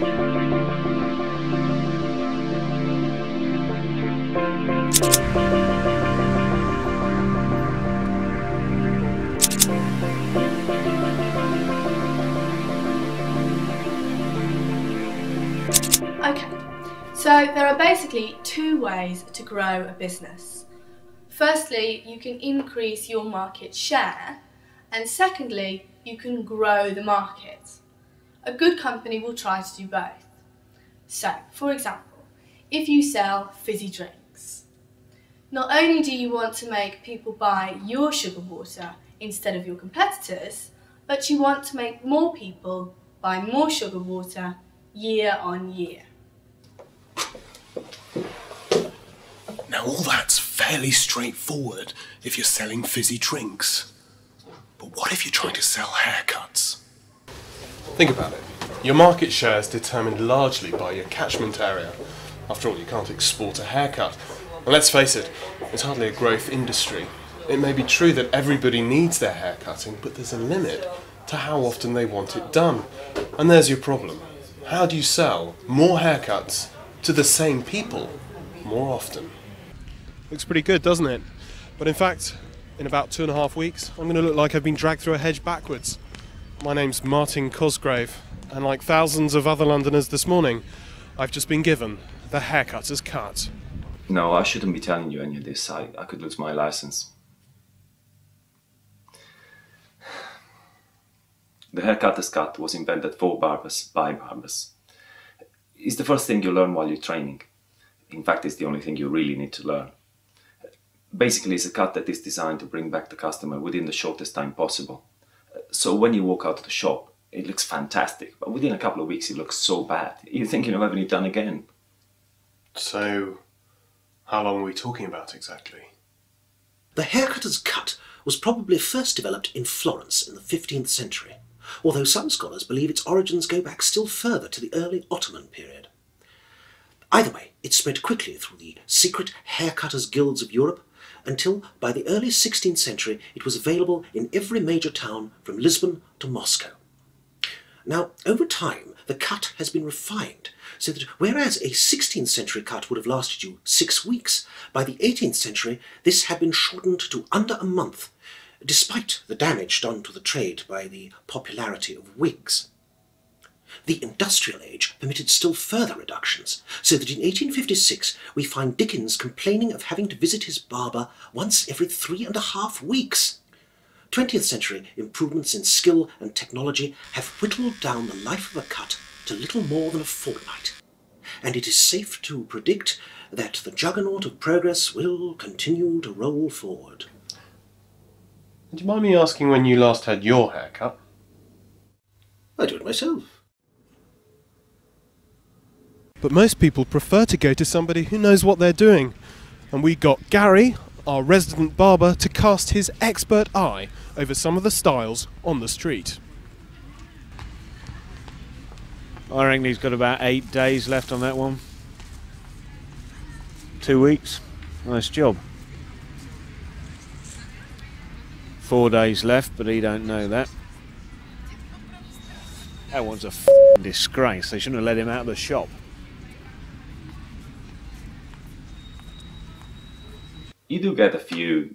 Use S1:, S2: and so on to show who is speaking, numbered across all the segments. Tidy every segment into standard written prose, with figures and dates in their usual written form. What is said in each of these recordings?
S1: Okay, so there are basically two ways to grow a business. Firstly, you can increase your market share, and secondly, you can grow the market. A good company will try to do both. So, for example, if you sell fizzy drinks, not only do you want to make people buy your sugar water instead of your competitors, but you want to make more people buy more sugar water year on year.
S2: Now all that's fairly straightforward if you're selling fizzy drinks. But what if you're trying to sell haircuts? Think about it. Your market share is determined largely by your catchment area. After all, you can't export a haircut. And let's face it, it's hardly a growth industry. It may be true that everybody needs their hair cutting, but there's a limit to how often they want it done. And there's your problem. How do you sell more haircuts to the same people more often? Looks pretty good, doesn't it? But in fact, in about 2.5 weeks, I'm going to look like I've been dragged through a hedge backwards. My name's Martin Cosgrave, and like thousands of other Londoners this morning, I've just been given the haircutter's cut.
S3: No, I shouldn't be telling you any of this. I could lose my license. The haircutter's cut was invented for barbers, by barbers. It's the first thing you learn while you're training. In fact, it's the only thing you really need to learn. Basically, it's a cut that is designed to bring back the customer within the shortest time possible. So when you walk out of the shop, it looks fantastic, but within a couple of weeks it looks so bad. You're thinking of having it done again.
S2: So, how long are we talking about exactly?
S4: The haircutter's cut was probably first developed in Florence in the 15th century, although some scholars believe its origins go back still further to the early Ottoman period. Either way, it spread quickly through the secret haircutters' guilds of Europe, until by the early 16th century it was available in every major town from Lisbon to Moscow. Now, over time, the cut has been refined, so that whereas a 16th century cut would have lasted you 6 weeks, by the 18th century this had been shortened to under a month, despite the damage done to the trade by the popularity of wigs. The industrial age permitted still further reductions, so that in 1856 we find Dickens complaining of having to visit his barber once every 3.5 weeks. 20th century improvements in skill and technology have whittled down the life of a cut to little more than a fortnight, and it is safe to predict that the juggernaut of progress will continue to roll forward.
S2: Do you mind me asking when you last had your hair cut?
S4: I do it myself.
S2: But most people prefer to go to somebody who knows what they're doing. And we got Gary, our resident barber, to cast his expert eye over some of the styles on the street.
S5: I reckon he's got about 8 days left on that one. 2 weeks. Nice job. 4 days left, but he don't know that. That one's a f***ing disgrace. They shouldn't have let him out of the shop.
S3: You do get a few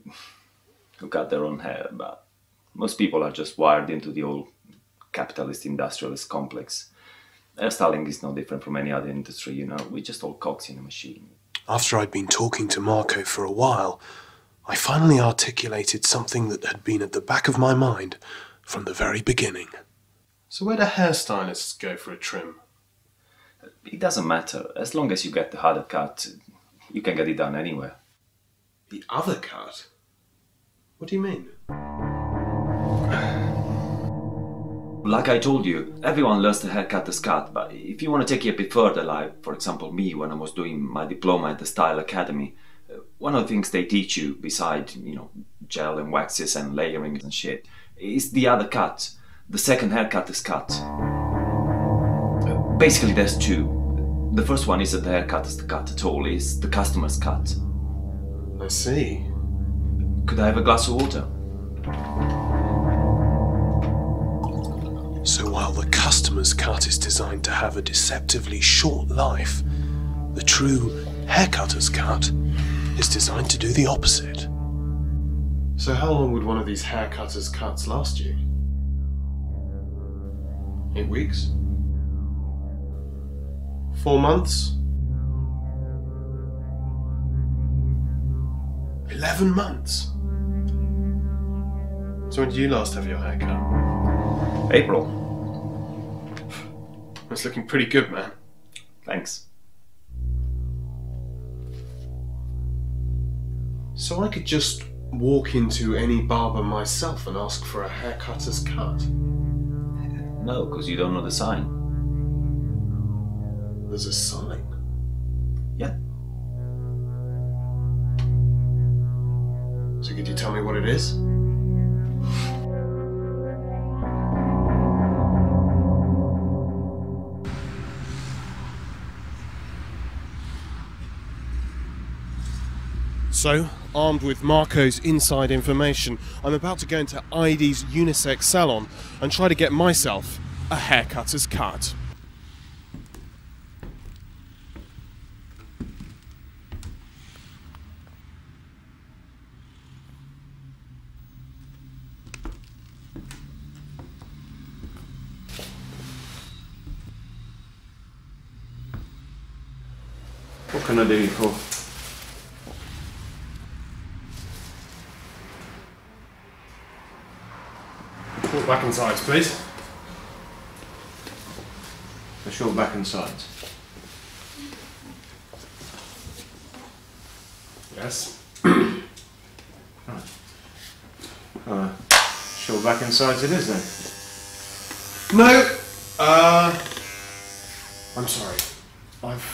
S3: who cut their own hair, but most people are just wired into the old capitalist industrialist complex. Hairstyling is no different from any other industry, you know. We're just all cogs in a machine.
S2: After I'd been talking to Marco for a while, I finally articulated something that had been at the back of my mind from the very beginning. So where do hairstylists go for a trim?
S3: It doesn't matter. As long as you get the harder cut, you can get it done anywhere.
S2: The other cut? What do you mean?
S3: Like I told you, everyone learns the haircutter's cut, but if you want to take it a bit further, like, for example, me when I was doing my diploma at the Style Academy, one of the things they teach you, beside, you know, gel and waxes and layering and shit, is the other cut, the second haircutter's cut. Basically, there's two. The first one isn't the haircutter's cut at all, it's the customer's cut.
S2: I see.
S3: Could I have a glass of water?
S2: So while the customer's cut is designed to have a deceptively short life, the true haircutter's cut is designed to do the opposite. So how long would one of these haircutter's cuts last you? 8 weeks? 4 months? 11 months? So when did you last have your hair cut?
S3: April.
S2: That's looking pretty good, man.
S3: Thanks.
S2: So I could just walk into any barber myself and ask for a haircutter's cut?
S3: No, because you don't know the sign.
S2: There's a sign.
S3: Yeah.
S2: So could you tell me what it is? So, armed with Marco's inside information, I'm about to go into ID's unisex salon and try to get myself a haircutter's cut. What can I do you for? Short back and sides, please.
S5: The short back and sides.
S2: Yes.
S5: Short back and sides it is then.
S2: No! I'm sorry. I've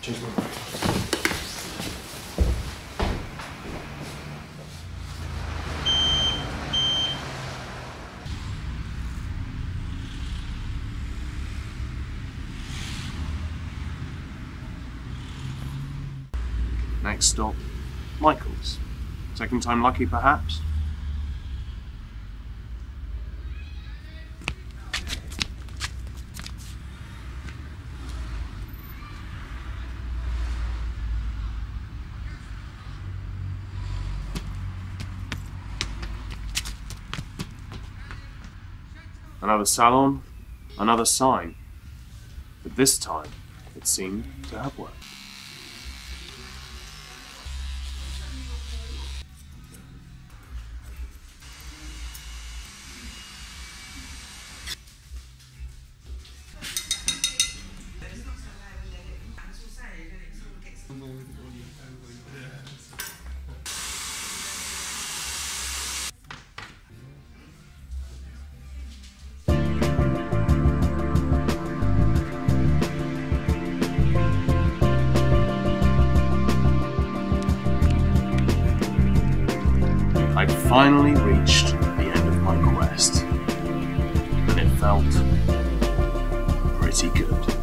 S2: changed my mind.
S5: Next stop, Michael's. Second time lucky, perhaps? Another salon, another sign. But this time, it seemed to have worked. I'd finally reached the end of my quest, and it felt pretty good.